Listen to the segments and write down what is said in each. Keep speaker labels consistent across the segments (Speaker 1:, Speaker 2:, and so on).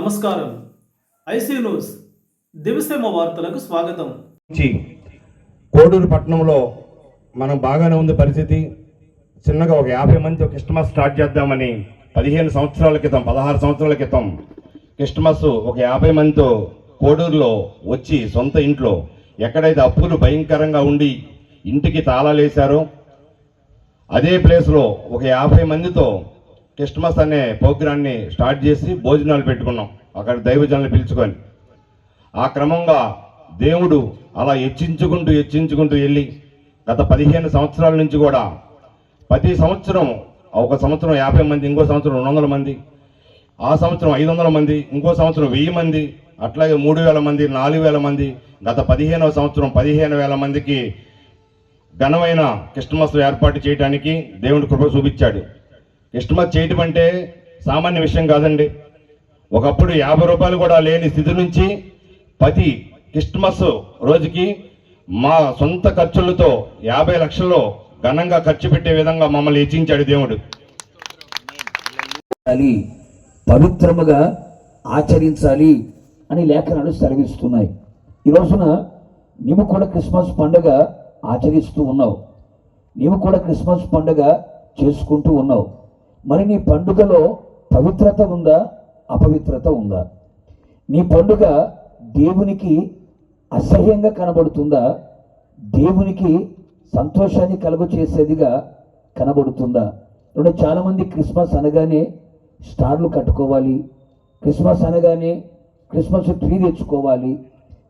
Speaker 1: నమస్కారం. IC news దివిసేమ వార్తలకు స్వాగతం.
Speaker 2: కోడూరు పట్టణంలో మనం బాగానే ఉంది పరిస్థితి. చిన్నగా ఒక 50 మంది క్రిస్మస్ స్టార్ట్ చేద్దామని 16 సంవత్సరాల క్రితం క్రిస్మస్ ఒక 50 మందితో కోడూరులో వచ్చి సొంత ఇంట్లో ఎక్కడైతే అప్పులు భయంకరంగా ఉండి ఇంటికి తాళాలేశారో అదే ప్లేస్లో ఒక 50 మందితో క్రిస్మస్ అనే ప్రోగ్రాన్ని స్టార్ట్ చేసి భోజనాలు పెట్టుకున్నాం అక్కడ దైవజనులు పిలుచుకొని. ఆ క్రమంగా దేవుడు అలా హెచ్చించుకుంటూ వెళ్ళి గత 15 సంవత్సరాల నుంచి కూడా ప్రతి సంవత్సరం ఒక సంవత్సరం 50 మంది, ఇంకో సంవత్సరం 200 మంది, ఆ సంవత్సరం 500 మంది, ఇంకో సంవత్సరం 1000 మంది, అట్లాగే 3000 మంది, 4000 మంది, గత 15వ సంవత్సరం 15,000 మందికి ఘనమైన క్రిస్మస్ ఏర్పాటు చేయడానికి దేవుడు కృప చూపించాడు. క్రిస్మస్ చేయటం అంటే సామాన్య విషయం కాదండి. ఒకప్పుడు 50 రూపాయలు కూడా లేని స్థితి నుంచి ప్రతి క్రిస్మస్ రోజుకి మా సొంత ఖర్చులతో 50 లక్షల్లో ఘనంగా ఖర్చు పెట్టే విధంగా మమ్మల్ని హెచ్చించాడు దేవుడు.
Speaker 3: పవిత్రముగా ఆచరించాలి అని లేఖనాలు సెలవిస్తున్నాయి. ఈ రోజున నీవు కూడా క్రిస్మస్ పండుగ ఆచరిస్తూ ఉన్నావు, నీవు కూడా క్రిస్మస్ పండుగ చేసుకుంటూ ఉన్నావు. మరి నీ పండుగలో పవిత్రత ఉందా, అపవిత్రత ఉందా? నీ పండుగ దేవునికి అసహ్యంగా కనబడుతుందా, దేవునికి సంతోషాన్ని కలుగు చేసేదిగా కనబడుతుందా? చాలామంది క్రిస్మస్ అనగానే స్టార్లు కట్టుకోవాలి, క్రిస్మస్ అనగానే క్రిస్మస్ ట్రీ తెచ్చుకోవాలి,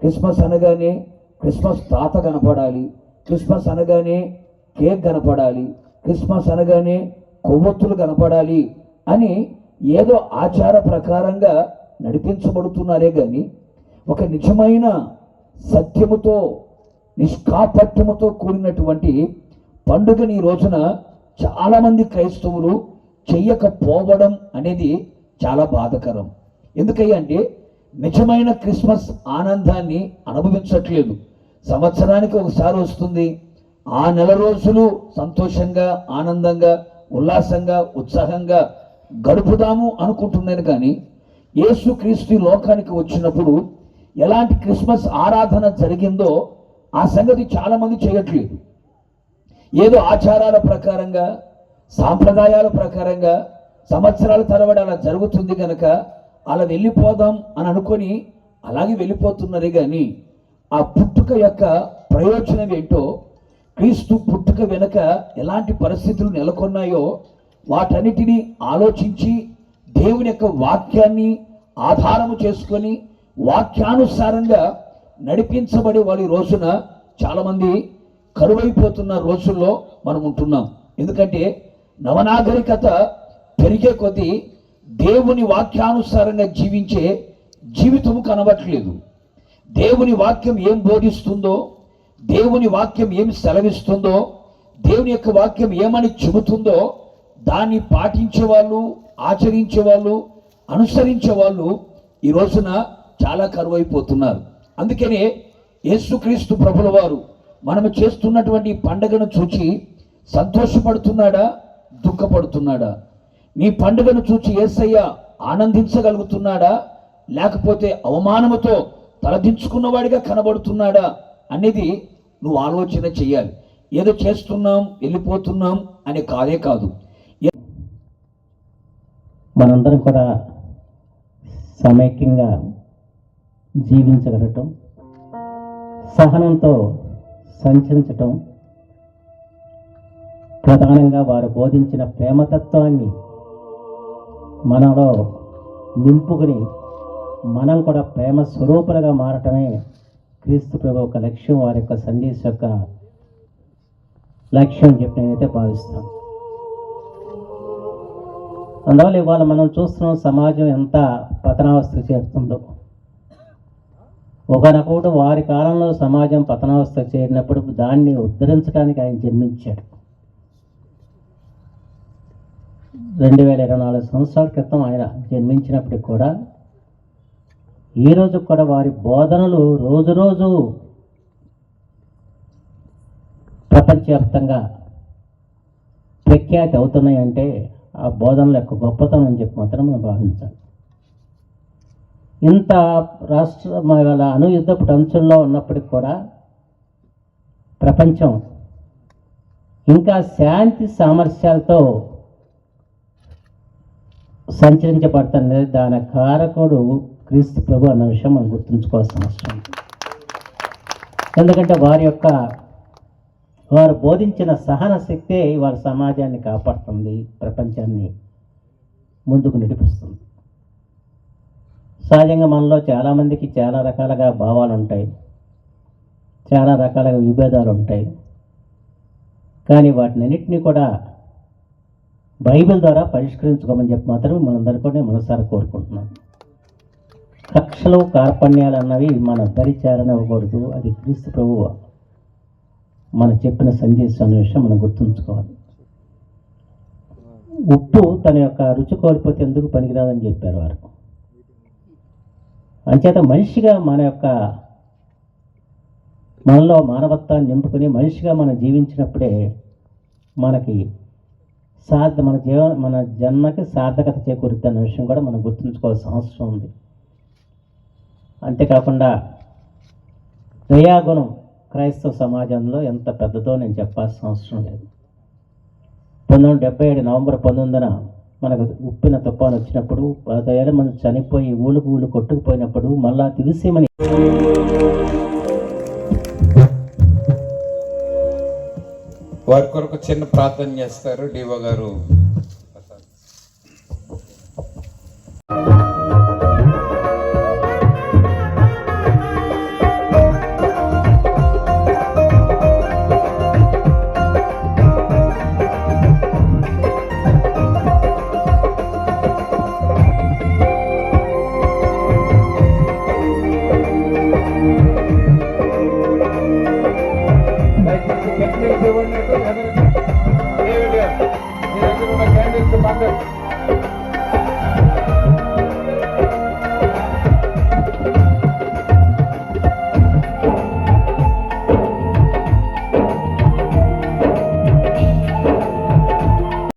Speaker 3: క్రిస్మస్ అనగానే క్రిస్మస్ తాత కనపడాలి, క్రిస్మస్ అనగానే కేక్ కనపడాలి, క్రిస్మస్ అనగానే కొవ్వొత్తులు కనపడాలి అని ఏదో ఆచార ప్రకారంగా నడిపించబడుతున్నారే కానీ ఒక నిజమైన సత్యముతో నిష్కాపట్యముతో కూడినటువంటి పండుగని ఈ రోజున చాలామంది క్రైస్తవులు చెయ్యకపోవడం అనేది చాలా బాధాకరం. ఎందుకంటే నిజమైన క్రిస్మస్ ఆనందాన్ని అనుభవించట్లేదు. సంవత్సరానికి ఒకసారి వస్తుంది, ఆ నెల రోజులు సంతోషంగా ఆనందంగా ఉల్లాసంగా ఉత్సాహంగా గడుపుదాము అనుకుంటున్నాను. కానీ యేసుక్రీస్తు లోకానికి వచ్చినప్పుడు ఎలాంటి క్రిస్మస్ ఆరాధన జరిగిందో ఆ సంగతి చాలామంది చేయట్లేదు. ఏదో ఆచారాల ప్రకారంగా సాంప్రదాయాల ప్రకారంగా సంవత్సరాల తరబడి అలా జరుగుతుంది కనుక అలా వెళ్ళిపోదాం అని అనుకొని అలాగే వెళ్ళిపోతున్నారు. కానీ ఆ పుట్టుక యొక్క ప్రయోజనం ఏంటో, క్రీస్తు పుట్టుక వెనుక ఎలాంటి పరిస్థితులు నెలకొన్నాయో వాటన్నిటినీ ఆలోచించి దేవుని యొక్క వాక్యాన్ని ఆధారము చేసుకొని వాక్యానుసారంగా నడిపించబడే వారి రోజున చాలామంది కరువైపోతున్న రోజుల్లో మనం ఉంటున్నాం. ఎందుకంటే నవనాగరికత పెరిగే కొద్దీ దేవుని వాక్యానుసారంగా జీవించే జీవితం కనబట్లేదు. దేవుని వాక్యం ఏం బోధిస్తుందో, దేవుని వాక్యం ఏమి సెలవిస్తుందో, దేవుని యొక్క వాక్యం ఏమని చెబుతుందో దాన్ని పాటించేవాళ్ళు, ఆచరించేవాళ్ళు, అనుసరించేవాళ్ళు ఈ రోజున చాలా కరువైపోతున్నారు. అందుకనే యేసుక్రీస్తు ప్రభుల వారు మనము చేస్తున్నటువంటి పండుగను చూచి సంతోషపడుతున్నాడా, దుఃఖపడుతున్నాడా? నీ పండుగను చూచి యేసయ్య ఆనందించగలుగుతున్నాడా, లేకపోతే అవమానముతో తలదించుకున్నవాడిగా కనబడుతున్నాడా అనేది నువ్వు ఆలోచన చేయాలి. ఏదో చేస్తున్నాం వెళ్ళిపోతున్నాం అని కాదే కాదు.
Speaker 4: మనందరం కూడా సమైక్యంగా జీవించగలటం, సహనంతో సంచరించటం, ప్రధానంగా వారు బోధించిన ప్రేమతత్వాన్ని మనలో నింపుకుని మనం కూడా ప్రేమ స్వరూపులుగా మారటమే క్రీస్తు ప్రభు యొక్క లక్ష్యం, వారి యొక్క సందేశం యొక్క లక్ష్యం అని చెప్పి నేనైతే భావిస్తాను. అందువల్ల ఇవాళ మనం చూస్తున్నాం సమాజం ఎంత పతనావస్థకు చేరుతుందో. ఒకనొకడు వారి కాలంలో సమాజం పతనావస్థకు చేరినప్పుడు దాన్ని ఉద్ధరించడానికి ఆయన జన్మించాడు. 2024 సంవత్సరాల క్రితం ఆయన జన్మించినప్పటికి కూడా ఈరోజు కూడా వారి బోధనలు రోజు ప్రపంచవ్యాప్తంగా ప్రఖ్యాతి అవుతున్నాయంటే ఆ బోధనల యొక్క గొప్పతనం అని చెప్పి మాత్రం మనం భావించాలి. ఇంత రాష్ట్ర వాళ్ళ అణుయుద్ధపు అంచుల్లో ఉన్నప్పటికి కూడా ప్రపంచం ఇంకా శాంతి సామర్థ్యాలతో సంచరించబడుతుంది. దాని కారకుడు క్రీస్తు ప్రభు అన్న విషయం మనం గుర్తుంచుకోవాల్సిన అవసరం ఉంది. ఎందుకంటే వారు బోధించిన సహన శక్తే వారి సమాజాన్ని కాపాడుతుంది, ప్రపంచాన్ని ముందుకు నడిపిస్తుంది. సహజంగా మనలో చాలామందికి చాలా రకాలుగా భావాలు ఉంటాయి, చాలా రకాలుగా విభేదాలు ఉంటాయి. కానీ వాటినన్నింటినీ కూడా బైబిల్ ద్వారా పరిష్కరించుకోమని చెప్పి మాత్రమే మనందరూ కూడా మనసారా కోరుకుంటున్నాం. కక్షలు కార్పణ్యాలు అన్నవి మన దరి చేరనివ్వకూడదు. అది క్రీస్తు ప్రభువు మన చెప్పిన సందేశం అనే విషయం మనం గుర్తుంచుకోవాలి. ఉప్పు తన యొక్క రుచి కోల్పోతే ఎందుకు పనికిరాదని చెప్పారు వారు. అంచేత మనిషిగా మనలో మానవత్వాన్ని నింపుకొని మనిషిగా మనం జీవించినప్పుడే మనకి మన జన్మకి సార్థకత చేకూరుద్ది అన్న విషయం కూడా మనం గుర్తుంచుకోవాల్సిన అవసరం ఉంది. అంతేకాకుండా దయాగుణం క్రైస్తవ సమాజంలో ఎంత పెద్దదో నేను చెప్పాల్సిన అవసరం లేదు. 1977 నవంబర్ 19న మనకు ఉప్పిన తుఫాను వచ్చినప్పుడు 10,000 మంది చనిపోయి ఊళ్ళు కొట్టుకుపోయినప్పుడు మళ్ళా దివిసీమని
Speaker 5: వారి కొరకు చిన్న ప్రార్థన చేస్తారు డివో గారు.